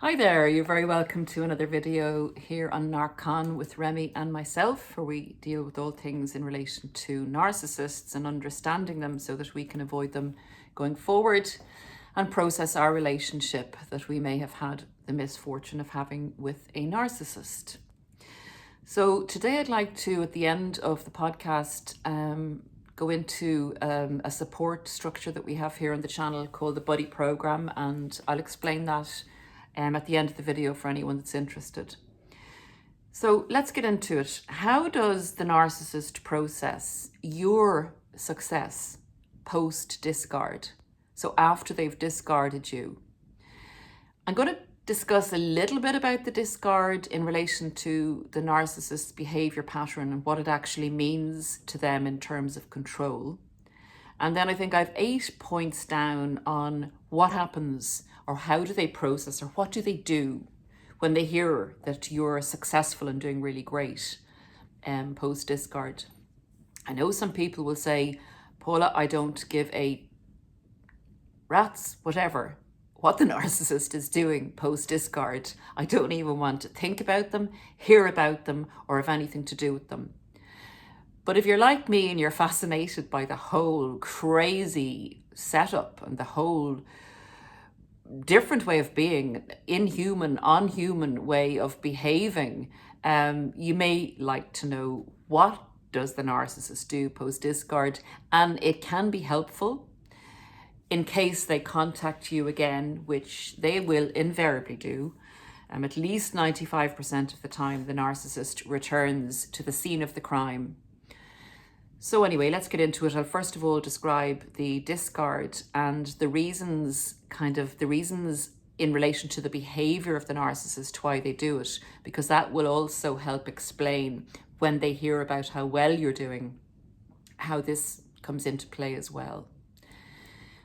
Hi there, you're very welcome to another video here on NarcCon with Remy and myself, where we deal with all things in relation to narcissists and understanding them so that we can avoid them going forward and process our relationship that we may have had the misfortune of having with a narcissist. So today I'd like to, at the end of the podcast, go into a support structure that we have here on the channel called the Buddy Program, and I'll explain that at the end of the video for anyone that's interested. So let's get into it. How does the narcissist process your success post-discard? So after they've discarded you. I'm going to discuss a little bit about the discard in relation to the narcissist's behavior pattern and what it actually means to them in terms of control. And then I think I have 8 points down on what happens, or how do they process, or what do they do when they hear that you're successful and doing really great post-discard. I know some people will say, Paula, I don't give a rat's whatever what the narcissist is doing post-discard. I don't even want to think about them, hear about them, or have anything to do with them. But if you're like me and you're fascinated by the whole crazy setup and the whole different way of being, inhuman, unhuman way of behaving, you may like to know, what does the narcissist do post-discard? And it can be helpful in case they contact you again, which they will invariably do. At least 95% of the time, the narcissist returns to the scene of the crime. So anyway, let's get into it. I'll first of all describe the discard and the reasons in relation to the behavior of the narcissist, why they do it, because that will also help explain when they hear about how well you're doing, how this comes into play as well.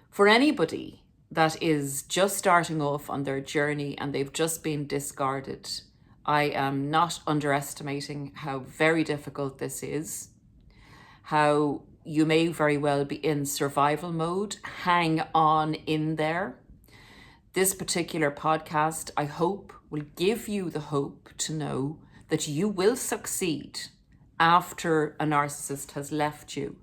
For anybody that is just starting off on their journey and they've just been discarded, I am not underestimating how very difficult this is. How you may very well be in survival mode. Hang on in there. This particular podcast, I hope, will give you the hope to know that you will succeed after a narcissist has left you.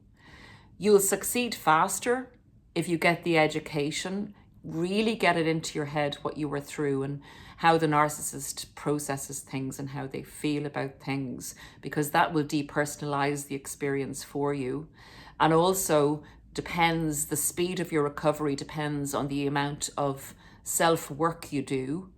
You'll succeed faster if you get the education, really get it into your head what you were through and how the narcissist processes things and how they feel about things, because that will depersonalize the experience for you. And also the speed of your recovery depends on the amount of self-work you do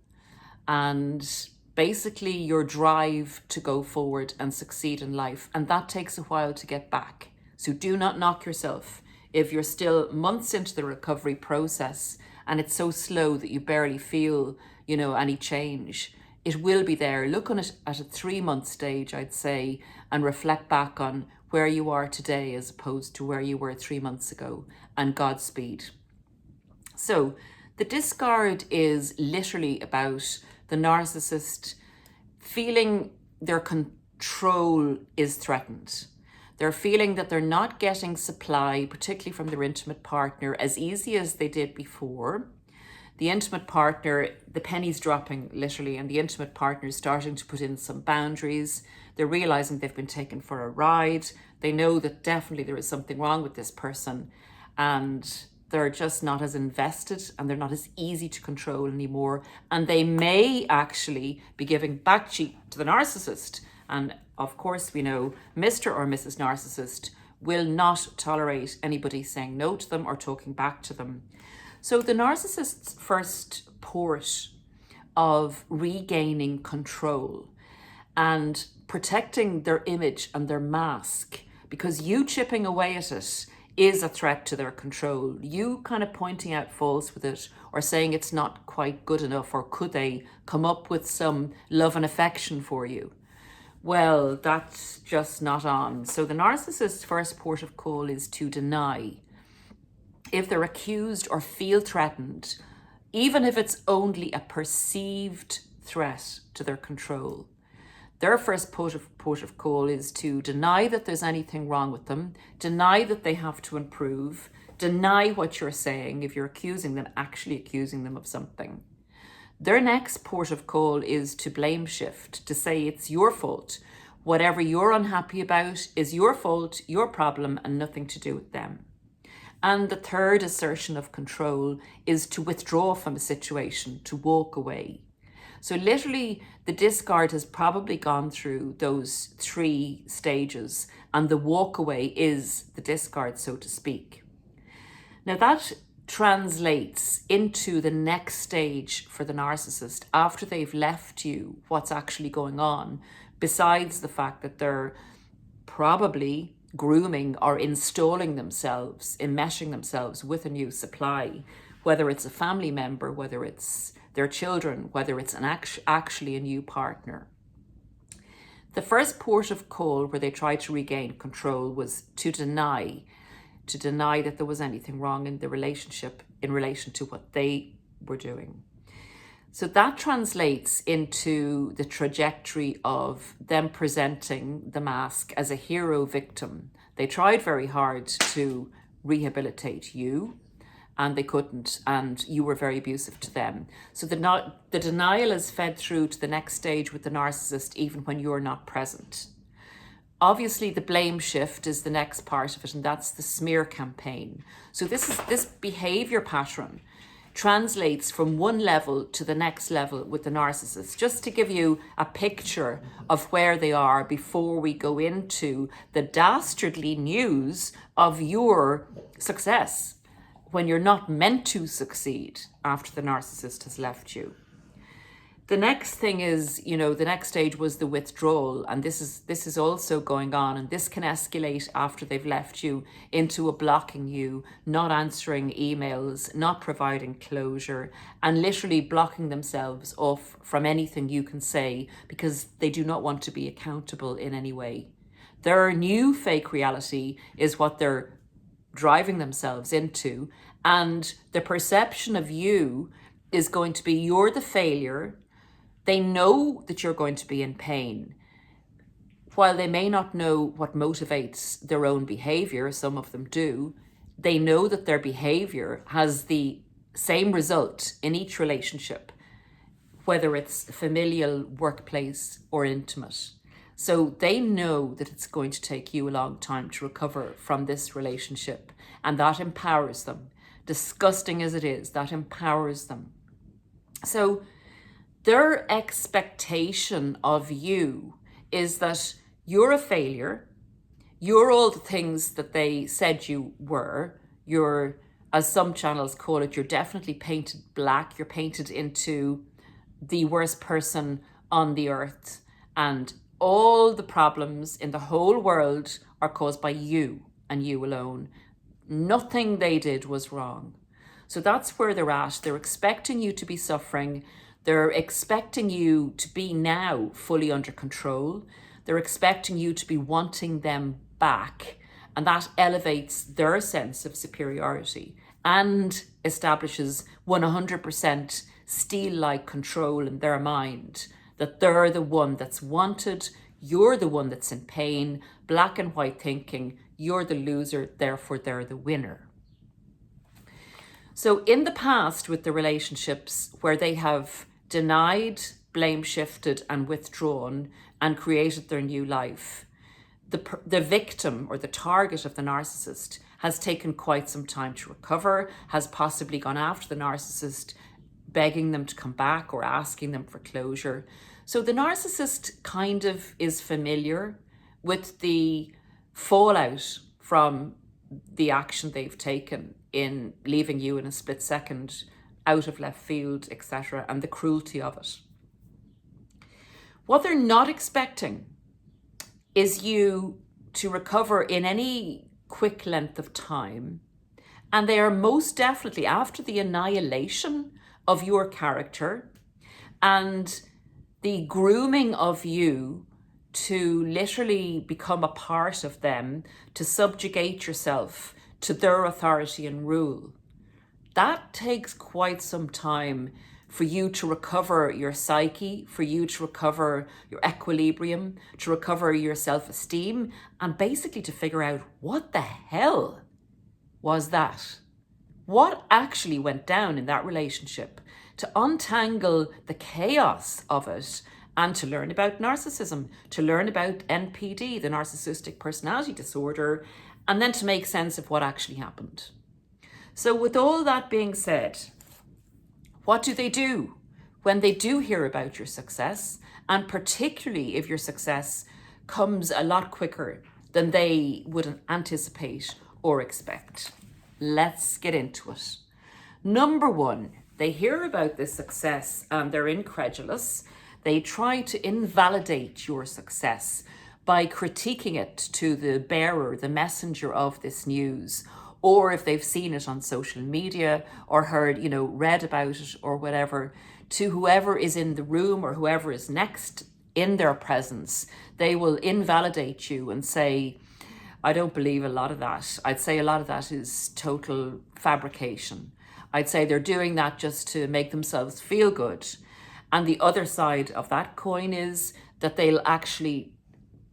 and basically your drive to go forward and succeed in life. And that takes a while to get back. So do not knock yourself. If you're still months into the recovery process and it's so slow that you barely feel, any change, it will be there. Look on it at a 3-month stage, I'd say, and reflect back on where you are today as opposed to where you were 3 months ago, and Godspeed. So the discard is literally about the narcissist feeling their control is threatened. They're feeling that they're not getting supply, particularly from their intimate partner, as easy as they did before. The intimate partner, the penny's dropping literally, and the intimate partner is starting to put in some boundaries. They're realizing they've been taken for a ride. They know that definitely there is something wrong with this person, and they're just not as invested and they're not as easy to control anymore. And they may actually be giving backseat to the narcissist. And of course, we know Mr. or Mrs. Narcissist will not tolerate anybody saying no to them or talking back to them. So the narcissist's first port of regaining control and protecting their image and their mask, because you chipping away at it is a threat to their control. You kind of pointing out faults with it or saying it's not quite good enough, or could they come up with some love and affection for you? Well, that's just not on. So the narcissist's first port of call is to deny. If they're accused or feel threatened, even if it's only a perceived threat to their control, their first port of call is to deny that there's anything wrong with them, deny that they have to improve, deny what you're saying if you're accusing them, actually accusing them of something. Their next port of call is to blame shift, to say it's your fault. Whatever you're unhappy about is your fault, your problem, and nothing to do with them. And the third assertion of control is to withdraw from a situation, to walk away. So literally, the discard has probably gone through those 3 stages, and the walk away is the discard, so to speak. Now that translates into the next stage for the narcissist after they've left you, what's actually going on, besides the fact that they're probably grooming or installing themselves, enmeshing themselves with a new supply, whether it's a family member, whether it's their children, whether it's actually a new partner. The first port of call where they tried to regain control was to deny that there was anything wrong in the relationship in relation to what they were doing. So that translates into the trajectory of them presenting the mask as a hero victim. They tried very hard to rehabilitate you, and they couldn't, and you were very abusive to them. So the denial is fed through to the next stage with the narcissist, even when you're not present. Obviously, the blame shift is the next part of it, and that's the smear campaign. So this behavior pattern translates from one level to the next level with the narcissist, just to give you a picture of where they are before we go into the dastardly news of your success when you're not meant to succeed after the narcissist has left you. The next thing is, the next stage was the withdrawal, and this is also going on, and this can escalate after they've left you into a blocking you, not answering emails, not providing closure, and literally blocking themselves off from anything you can say because they do not want to be accountable in any way. Their new fake reality is what they're driving themselves into, and the perception of you is going to be you're the failure. They know that you're going to be in pain. While they may not know what motivates their own behavior, some of them do, they know that their behavior has the same result in each relationship, whether it's familial, workplace, or intimate. So they know that it's going to take you a long time to recover from this relationship, and that empowers them. Disgusting as it is, that empowers them. So their expectation of you is that you're a failure, you're all the things that they said you were, you're, as some channels call it, you're definitely painted black, you're painted into the worst person on the earth, and all the problems in the whole world are caused by you and you alone. Nothing they did was wrong. So that's where they're at. They're expecting you to be suffering. They're expecting you to be now fully under control. They're expecting you to be wanting them back. And that elevates their sense of superiority and establishes 100% steel-like control in their mind, that they're the one that's wanted, you're the one that's in pain, black and white thinking, you're the loser, therefore they're the winner. So in the past with the relationships where they have denied, blame shifted and withdrawn and created their new life, the victim or the target of the narcissist has taken quite some time to recover, has possibly gone after the narcissist, begging them to come back or asking them for closure. So the narcissist kind of is familiar with the fallout from the action they've taken in leaving you in a split second, out of left field, etc., and the cruelty of it. What they're not expecting is you to recover in any quick length of time, and they are most definitely after the annihilation of your character and the grooming of you to literally become a part of them, to subjugate yourself to their authority and rule. That takes quite some time for you to recover your psyche, for you to recover your equilibrium, to recover your self-esteem, and basically to figure out what the hell was that? What actually went down in that relationship to untangle the chaos of it, and to learn about narcissism, to learn about NPD, the narcissistic personality disorder, and then to make sense of what actually happened. So with all that being said, what do they do when they do hear about your success? And particularly if your success comes a lot quicker than they would anticipate or expect. Let's get into it. Number one, they hear about this success and they're incredulous. They try to invalidate your success by critiquing it to the bearer, the messenger of this news, or if they've seen it on social media or heard, read about it or whatever, to whoever is in the room or whoever is next in their presence. They will invalidate you and say, I don't believe a lot of that. I'd say a lot of that is total fabrication. I'd say they're doing that just to make themselves feel good. And the other side of that coin is that they'll actually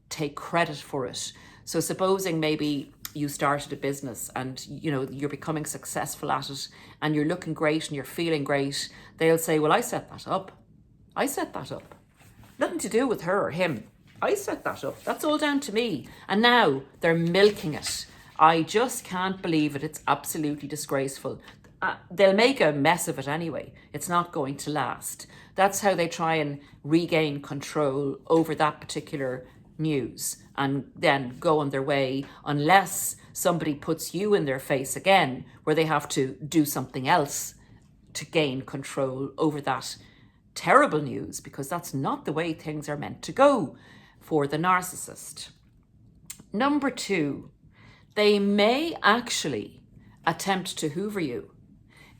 take credit for it. So supposing maybe you started a business and you're becoming successful at it and you're looking great and you're feeling great, they'll say, well, I set that up. I set that up. Nothing to do with her or him. I set that up. That's all down to me. And now they're milking it. I just can't believe it. It's absolutely disgraceful. They'll make a mess of it anyway. It's not going to last. That's how they try and regain control over that particular news and then go on their way, unless somebody puts you in their face again, where they have to do something else to gain control over that terrible news, because that's not the way things are meant to go for the narcissist. Number two, they may actually attempt to hoover you.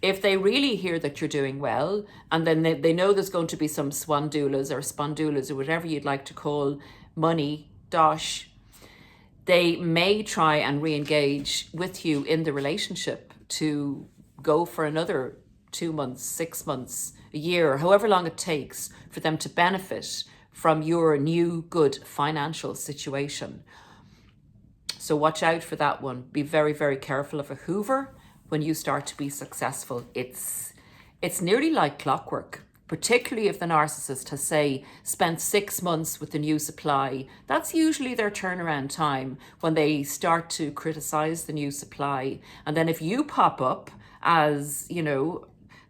If they really hear that you're doing well, and then they know there's going to be some swandoulas or spondoulas or whatever you'd like to call money, dosh, they may try and re-engage with you in the relationship to go for another 2 months, 6 months, a year, however long it takes for them to benefit from your new good financial situation. So watch out for that one. Be very, very careful of a hoover when you start to be successful. It's nearly like clockwork, particularly if the narcissist has, say, spent 6 months with the new supply. That's usually their turnaround time when they start to criticize the new supply. And then if you pop up as,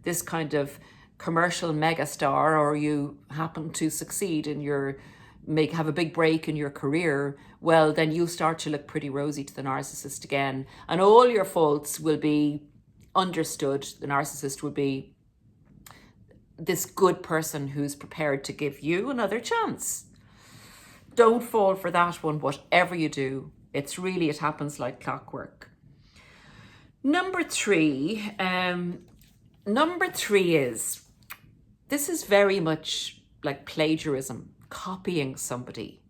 this kind of commercial megastar, or you happen to succeed in have a big break in your career, well, then you'll start to look pretty rosy to the narcissist again. And all your faults will be understood. The narcissist will be this good person who's prepared to give you another chance. Don't fall for that one, whatever you do. It happens like clockwork. Number three is, this is very much like plagiarism, copying somebody.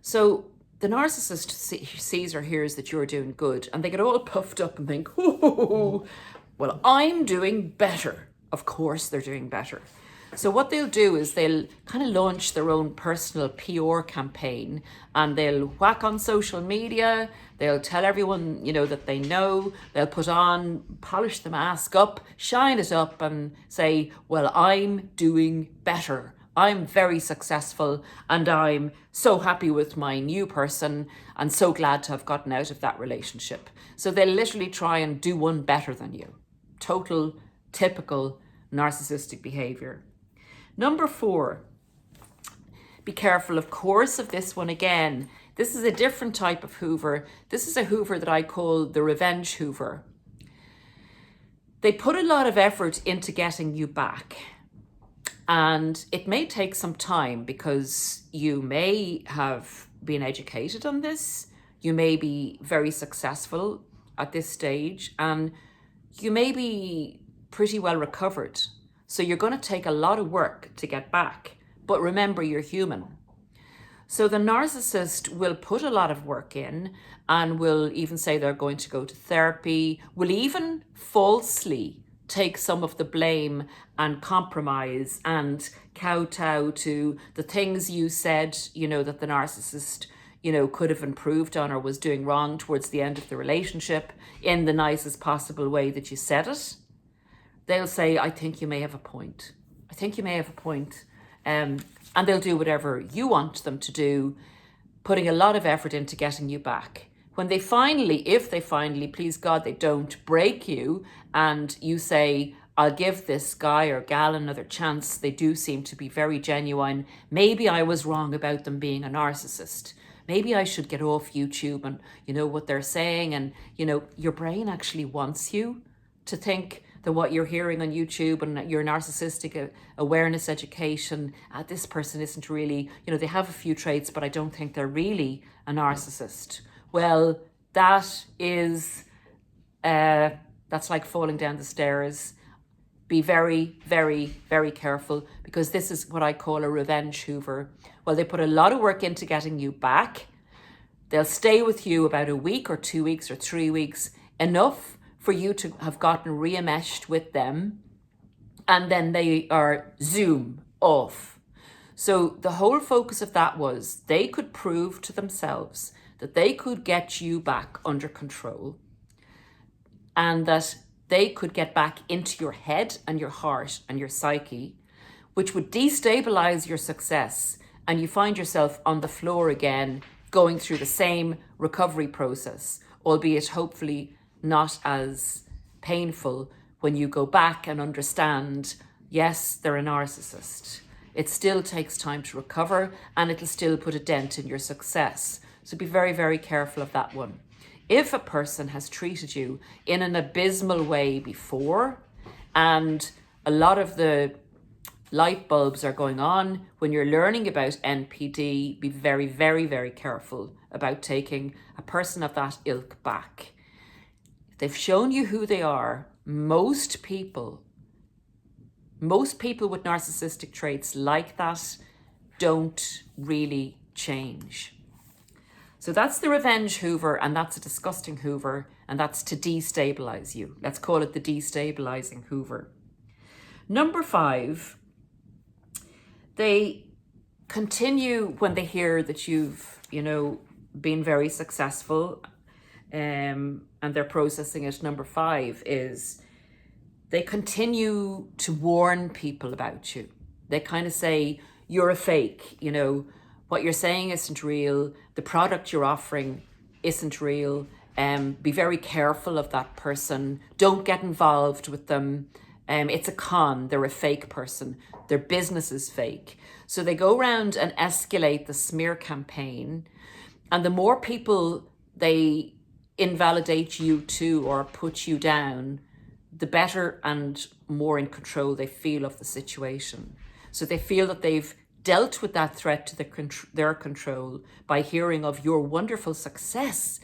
So the narcissist sees or hears that you're doing good and they get all puffed up and think, oh, well, I'm doing better. Of course they're doing better. So what they'll do is they'll kind of launch their own personal PR campaign, and they'll whack on social media. They'll tell everyone, that they know. They'll polish the mask up, shine it up and say, well, I'm doing better. I'm very successful and I'm so happy with my new person and so glad to have gotten out of that relationship. So they'll literally try and do one better than you. Total, typical narcissistic behavior. Number 4, be careful, of course, of this one again. This is a different type of hoover. This is a hoover that I call the revenge hoover. They put a lot of effort into getting you back. And it may take some time because you may have been educated on this. You may be very successful at this stage and you may be pretty well recovered. So you're going to take a lot of work to get back. But remember, you're human. So the narcissist will put a lot of work in and will even say they're going to go to therapy, will even falsely take some of the blame and compromise and kowtow to the things you said, that the narcissist, could have improved on or was doing wrong towards the end of the relationship in the nicest possible way that you said it. they'll say, I think you may have a point. I think you may have a point. And they'll do whatever you want them to do, putting a lot of effort into getting you back. When they finally, if they finally, please God, they don't break you and you say, I'll give this guy or gal another chance. They do seem to be very genuine. Maybe I was wrong about them being a narcissist. Maybe I should get off YouTube and, what they're saying. And, your brain actually wants you to think that what you're hearing on YouTube and your narcissistic awareness education, this person isn't really, they have a few traits, but I don't think they're really a narcissist. Well, that is, that's like falling down the stairs. Be very, very, very careful, because this is what I call a revenge hoover. Well, they put a lot of work into getting you back. They'll stay with you about a week or 2 weeks or 3 weeks, enough for you to have gotten re-enmeshed with them, and then they are zoom off. So the whole focus of that was they could prove to themselves that they could get you back under control, and that they could get back into your head and your heart and your psyche, which would destabilize your success, and you find yourself on the floor again, going through the same recovery process, albeit hopefully not as painful when you go back and understand, yes, they're a narcissist. It still takes time to recover, and it'll still put a dent in your success. So be very, very careful of that one. If a person has treated you in an abysmal way before, and a lot of the light bulbs are going on when you're learning about NPD, be very, very, very careful about taking a person of that ilk back. They've shown you who they are. Most people with narcissistic traits like that don't really change. So that's the revenge hoover, and that's a disgusting hoover, and that's to destabilize you. Let's call it the destabilizing hoover. Number 5, they continue when they hear that you've, been very successful, and they're processing it. Number 5 is they continue to warn people about you. They kind of say, you're a fake, what you're saying isn't real. The product you're offering isn't real. Be very careful of that person. Don't get involved with them. It's a con. They're a fake person. Their business is fake. So they go around and escalate the smear campaign. And the more people they invalidate you to or put you down, the better and more in control they feel of the situation. So they feel that they've dealt with that threat to their control by hearing of your wonderful success,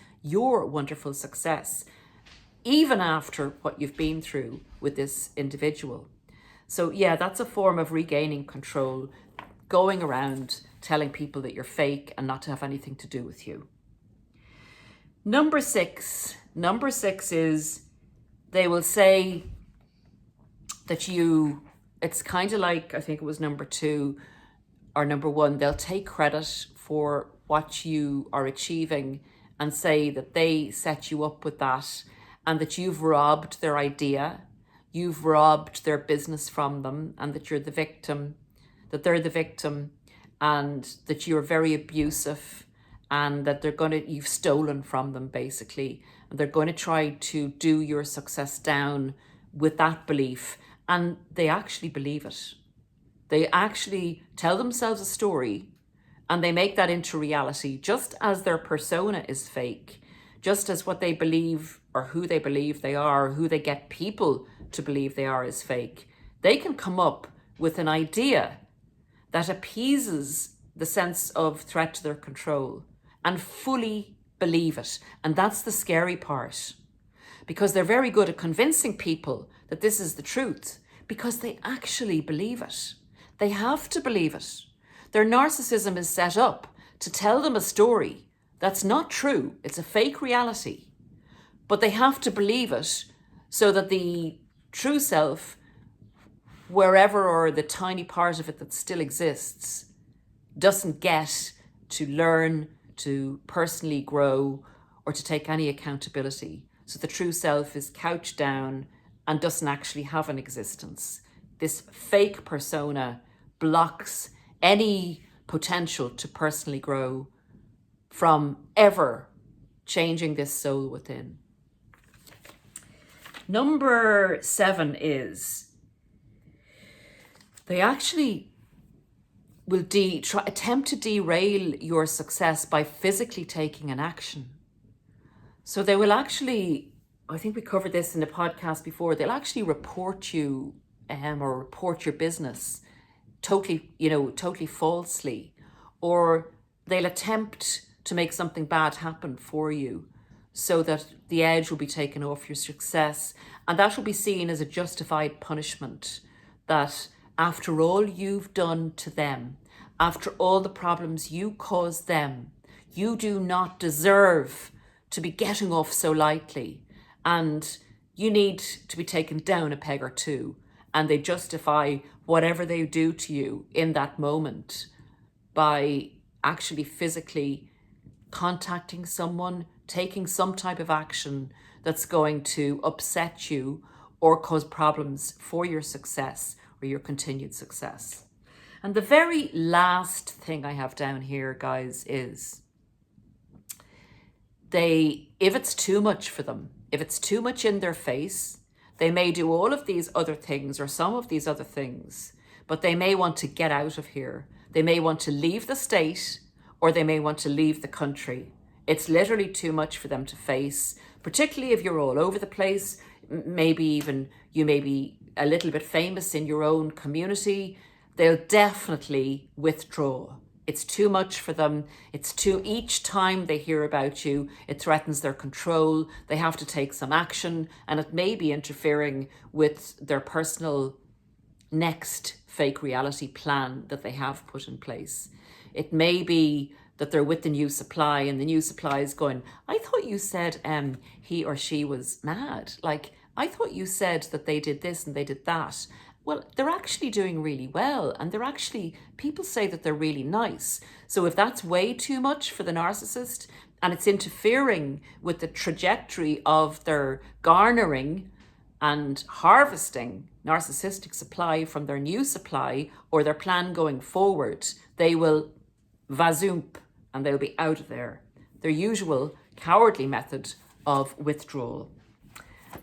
even after what you've been through with this individual. So yeah, that's a form of regaining control, going around telling people that you're fake and not to have anything to do with you. Number six is they will say that it's kind of like, I think it was number 2 or number 1, they'll take credit for what you are achieving and say that they set you up with that and that you've robbed their idea, you've robbed their business from them, and that you're the victim, that they're the victim, and that you're very abusive, and that you've stolen from them basically, and they're going to try to do your success down with that belief. And they actually believe it. They actually tell themselves a story and they make that into reality, just as their persona is fake, just as what they believe or who they believe they are, or who they get people to believe they are is fake. They can come up with an idea that appeases the sense of threat to their control and fully believe it. And that's the scary part, because they're very good at convincing people that this is the truth, because they actually believe it. They have to believe it. Their narcissism is set up to tell them a story that's not true. It's a fake reality. But they have to believe it so that the true self, wherever, or the tiny part of it that still exists, doesn't get to learn, to personally grow, or to take any accountability. So the true self is couched down and doesn't actually have an existence. This fake persona blocks any potential to personally grow from ever changing this soul within. Number 7 is they actually will attempt to derail your success by physically taking an action. So they will actually, I think we covered this in the podcast before, they'll actually report you or report your business totally falsely, or they'll attempt to make something bad happen for you so that the edge will be taken off your success. And that will be seen as a justified punishment, that after all you've done to them, after all the problems you caused them, you do not deserve to be getting off so lightly, and you need to be taken down a peg or two. And they justify whatever they do to you in that moment by actually physically contacting someone, taking some type of action that's going to upset you or cause problems for your success or your continued success. And the very last thing I have down here, guys, is if it's too much for them, if it's too much in their face, they may do all of these other things or some of these other things, but they may want to get out of here. They may want to leave the state, or they may want to leave the country. It's literally too much for them to face, particularly if you're all over the place. Maybe even you may be a little bit famous in your own community. They'll definitely withdraw. It's too much for them. Each time they hear about you, it threatens their control. They have to take some action, and it may be interfering with their personal next fake reality plan that they have put in place. It may be that they're with the new supply, and the new supply is going, I thought you said he or she was mad. Like, I thought you said that they did this and they did that. Well, they're actually doing really well, and people say that they're really nice. So if that's way too much for the narcissist and it's interfering with the trajectory of their garnering and harvesting narcissistic supply from their new supply or their plan going forward, they will vazoomp and they'll be out of there. Their usual cowardly method of withdrawal.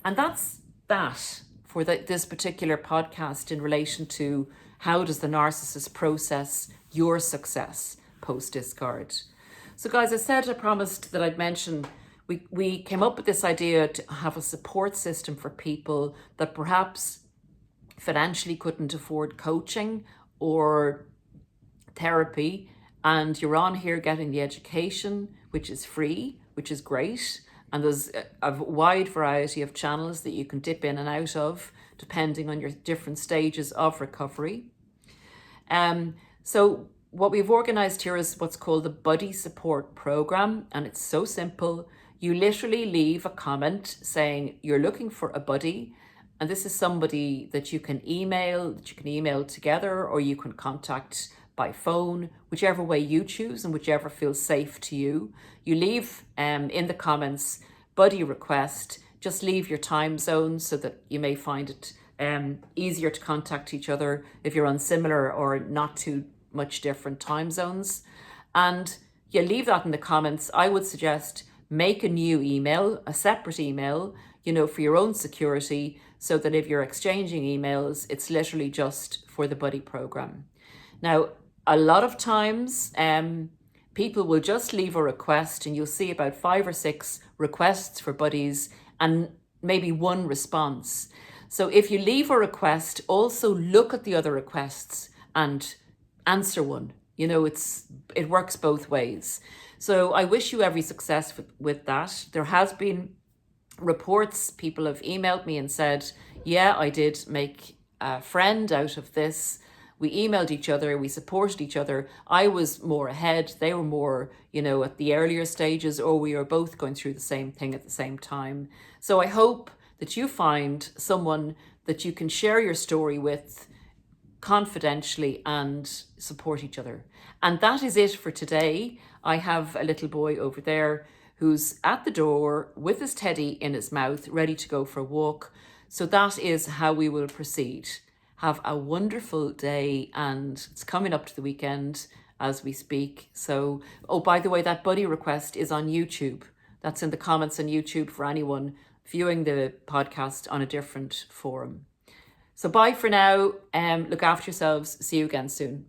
And that's that for this particular podcast in relation to how does the narcissist process your success post-discard. So guys, I promised that I'd mention we came up with this idea to have a support system for people that perhaps financially couldn't afford coaching or therapy, and you're on here getting the education, which is free, which is great. And there's a wide variety of channels that you can dip in and out of, depending on your different stages of recovery. So what we've organized here is what's called the Buddy Support Program. And it's so simple. You literally leave a comment saying you're looking for a buddy. And this is somebody that you can email together, or you can contact by phone, whichever way you choose and whichever feels safe to you. You leave in the comments, buddy request, just leave your time zone so that you may find it easier to contact each other if you're on similar or not too much different time zones. And you leave that in the comments. I would suggest make a new email, a separate email, for your own security, so that if you're exchanging emails, it's literally just for the buddy program. Now, a lot of times, people will just leave a request and you'll see about 5 or 6 requests for buddies and maybe 1 response. So if you leave a request, also look at the other requests and answer one. It works both ways. So I wish you every success with that. There has been reports, people have emailed me and said, yeah, I did make a friend out of this. We emailed each other, we supported each other. I was more ahead, they were more, at the earlier stages, or we were both going through the same thing at the same time. So I hope that you find someone that you can share your story with confidentially and support each other. And that is it for today. I have a little boy over there who's at the door with his teddy in his mouth, ready to go for a walk. So that is how we will proceed. Have a wonderful day, and it's coming up to the weekend as we speak. So, oh, by the way, that buddy request is on YouTube. That's in the comments on YouTube for anyone viewing the podcast on a different forum. So bye for now. Look after yourselves. See you again soon.